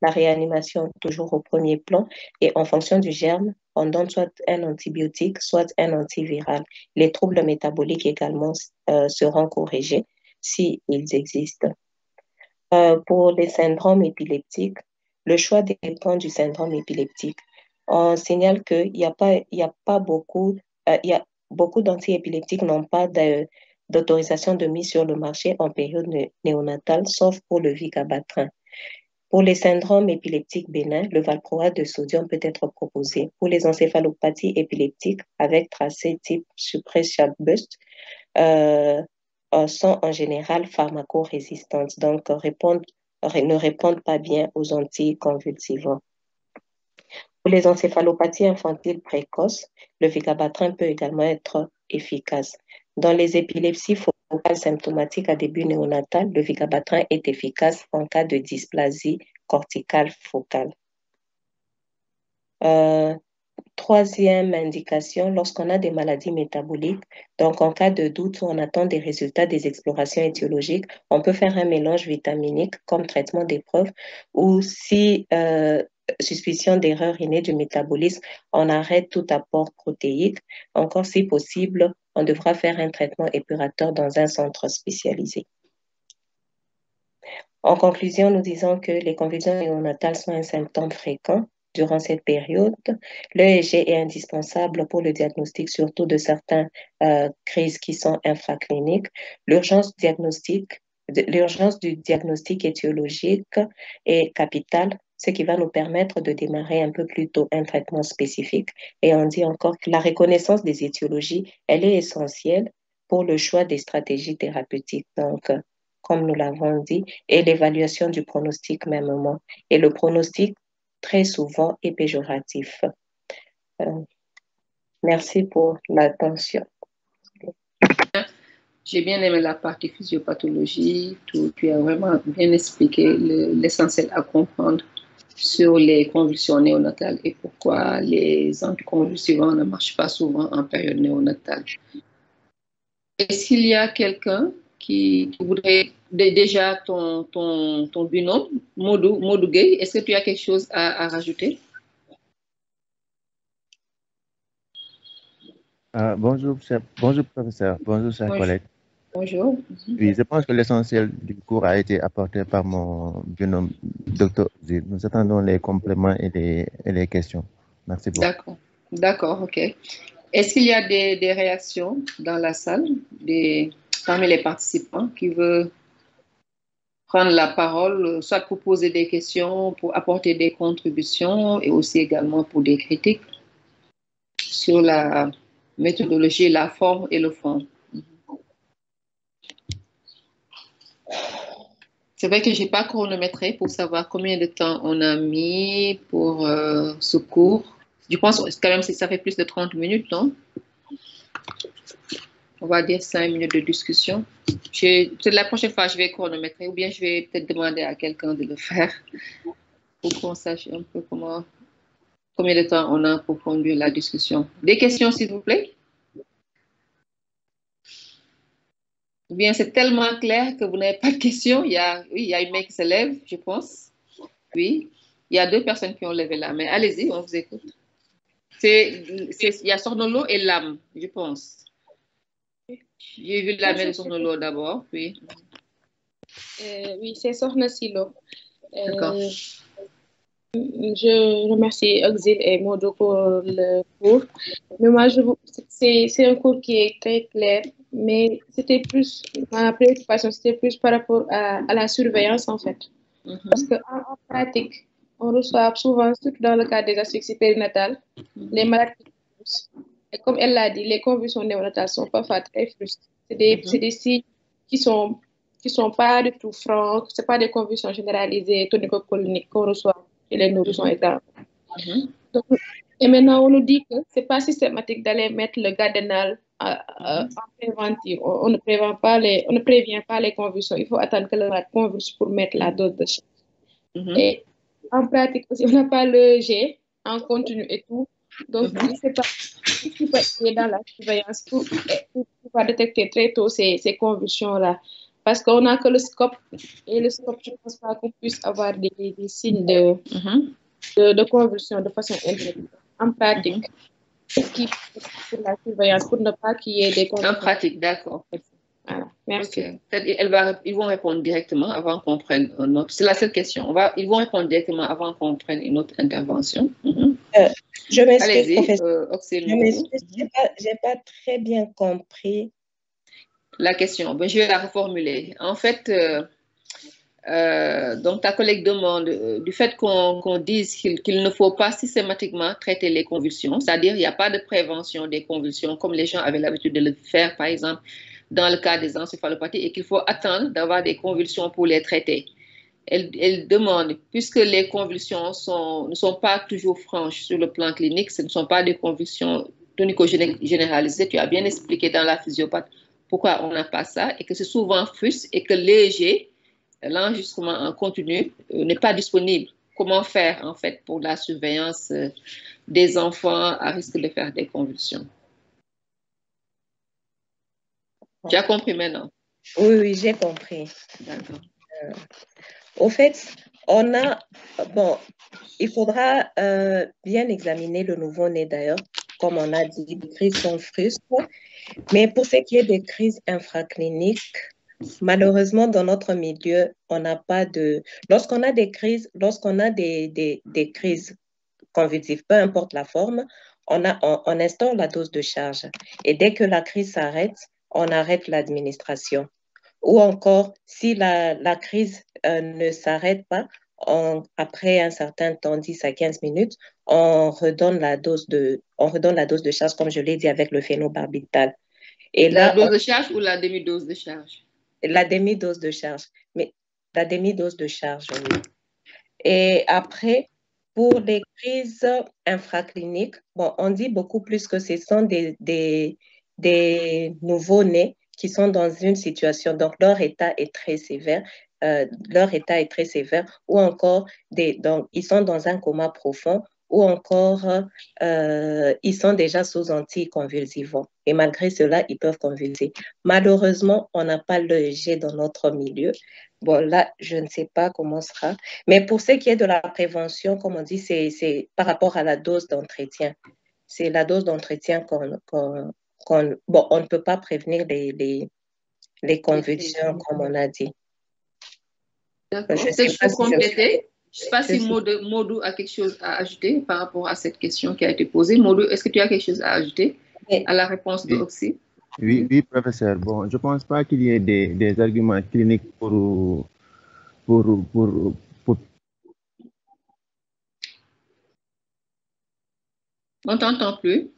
la réanimation toujours au premier plan et en fonction du germe, on donne soit un antibiotique, soit un antiviral. Les troubles métaboliques également seront corrigés s'ils existent. Pour les syndromes épileptiques, le choix dépend du syndrome épileptique. On signale il y a pas beaucoup, il y a beaucoup d'antiépileptiques n'ont pas d'autorisation de mise sur le marché en période néonatale, sauf pour le vigabatrin. Pour les syndromes épileptiques bénins, le valproate de sodium peut être proposé. Pour les encéphalopathies épileptiques avec tracé type Suppress-Chat-Bust, euh, sont en général pharmacorésistantes, donc ne répondent pas bien aux anticonvulsivants. Pour les encéphalopathies infantiles précoces, le vigabatrin peut également être efficace. Dans les épilepsies focales symptomatiques à début néonatal, le vigabatrin est efficace en cas de dysplasie corticale focale. Troisième indication, lorsqu'on a des maladies métaboliques, donc en cas de doute ou on attend des résultats des explorations étiologiques, on peut faire un mélange vitaminique comme traitement d'épreuve ou si suspicion d'erreur innée du métabolisme, on arrête tout apport protéique. Encore si possible, on devra faire un traitement épurateur dans un centre spécialisé. En conclusion, nous disons que les convulsions néonatales sont un symptôme fréquent durant cette période. L'EEG est indispensable pour le diagnostic, surtout de certaines crises qui sont infracliniques. L'urgence du diagnostic étiologique est capitale, ce qui va nous permettre de démarrer un peu plus tôt un traitement spécifique. Et on dit encore que la reconnaissance des étiologies, elle est essentielle pour le choix des stratégies thérapeutiques. Donc, comme nous l'avons dit, et l'évaluation du pronostic mêmement. Et le pronostic, très souvent, est péjoratif. Merci pour l'attention. J'ai bien aimé la partie physiopathologie. Tu as vraiment bien expliqué l'essentiel à comprendre sur les convulsions néonatales et pourquoi les anticonvulsivants ne marchent pas souvent en période néonatale. Est-ce qu'il y a quelqu'un qui voudrait déjà ton binôme, Modou Gueye, est-ce que tu as quelque chose à rajouter? Bonjour, professeur. Bonjour, chers collègues. Bonjour. Oui, je pense que l'essentiel du cours a été apporté par mon binôme, Dr. Zid. Nous attendons les compléments et les questions. Merci beaucoup. D'accord, ok. Est-ce qu'il y a des réactions dans la salle, parmi les participants qui veulent prendre la parole, soit pour poser des questions, pour apporter des contributions et aussi également pour des critiques sur la méthodologie, la forme et le fond? C'est vrai que je n'ai pas chronométré pour savoir combien de temps on a mis pour ce cours. Je pense quand même que ça fait plus de 30 minutes, non? On va dire 5 minutes de discussion. La prochaine fois, je vais chronométrer ou bien je vais peut-être demander à quelqu'un de le faire pour qu'on sache un peu combien de temps on a pour conduire la discussion. Des questions, s'il vous plaît? Ou bien c'est tellement clair que vous n'avez pas de questions. Il y a une main qui se lève, je pense. Oui, il y a 2 personnes qui ont levé la main. Allez-y, on vous écoute. Il y a Sornolo et Lam, je pense. J'ai vu la main de Sornolo d'abord, oui. Oui, c'est Sorna Silo. D'accord. Je remercie Oxil et Modo pour le cours. Mais moi, c'est un cours qui est très clair, mais c'était plus, ma préoccupation, c'était plus par rapport à la surveillance, en fait. Parce qu'en pratique, on reçoit souvent, surtout dans le cadre des asphyxies périnatales, les malades qui convulsent. Et comme elle l'a dit, les convulsions néonatales sont parfois très frustres. C'est des signes qui sont pas du tout francs, c'est pas des convulsions généralisées, tonico-coloniques qu'on reçoit chez les nourrissons et grands. Et maintenant, on nous dit que c'est pas systématique d'aller mettre le Gardenal en préventif. On ne prévient pas les convulsions. Il faut attendre que le malade convulse pour mettre la dose de choc. Et en pratique aussi, on n'a pas le G en continu et tout. Donc, je ne sais pas ce qui peut être dans la surveillance pour pouvoir détecter très tôt ces convulsions-là. parce qu'on n'a que le scope, et le scope, je ne pense pas qu'on puisse avoir des signes de convulsion de façon indirecte. En pratique, qu'est-ce qui pour la surveillance, pour ne pas qu'il y ait des convulsions? En pratique, d'accord. Voilà, merci. Okay. Ils vont répondre directement avant qu'on prenne un autre. C'est la seule question. Ils vont répondre directement avant qu'on prenne une autre intervention. Je m'excuse, Allez-y, professeur. Je m'excuse, j'ai pas très bien compris la question. Ben, je vais la reformuler. En fait, donc ta collègue demande du fait qu'on dise qu'il ne faut pas systématiquement traiter les convulsions, c'est-à-dire il n'y a pas de prévention des convulsions comme les gens avaient l'habitude de le faire, par exemple, dans le cas des encéphalopathies, et qu'il faut attendre d'avoir des convulsions pour les traiter. Elle demande, puisque les convulsions ne sont pas toujours franches sur le plan clinique, ce ne sont pas des convulsions tonico-généralisées, généralisées, tu as bien expliqué dans la physiopathe pourquoi on n'a pas ça, et que c'est souvent fruste et que léger, l'enregistrement en continu n'est pas disponible. Comment faire, en fait, pour la surveillance des enfants à risque de faire des convulsions? Tu as compris maintenant? Oui, j'ai compris. D'accord. Au fait, il faudra bien examiner le nouveau-né d'ailleurs. Comme on a dit, les crises sont frustres. Mais pour ce qui est des crises infracliniques, malheureusement, dans notre milieu, on n'a pas de... Lorsqu'on a des crises convulsives, peu importe la forme, on instaure la dose de charge. Et dès que la crise s'arrête, on arrête l'administration. Ou encore, si la crise ne s'arrête pas, après un certain temps, 10 à 15 minutes, on redonne la dose de charge, comme je l'ai dit, avec le phénobarbital. Et la dose de charge ou la demi-dose de charge? La demi-dose de charge. Mais la demi-dose de charge, oui. Et après, pour les crises infracliniques, on dit beaucoup plus que ce sont des nouveau-nés qui sont dans une situation, donc leur état est très sévère, ou encore donc, ils sont dans un coma profond, ou encore ils sont déjà sous anticonvulsivants. Et malgré cela, ils peuvent convulser. Malheureusement, on n'a pas l'EEG dans notre milieu. Bon, là, je ne sais pas comment ce sera. Mais pour ce qui est de la prévention, comme on dit, c'est par rapport à la dose d'entretien. C'est la dose d'entretien on ne peut pas prévenir les convulsions, comme on a dit. D'accord. Je peux compléter. Je ne sais pas si Modou a quelque chose à ajouter par rapport à cette question qui a été posée. Modou, est-ce que tu as quelque chose à ajouter à la réponse de Oxy? Oui, professeur. Bon, je ne pense pas qu'il y ait des arguments cliniques pour... On ne t'entend plus.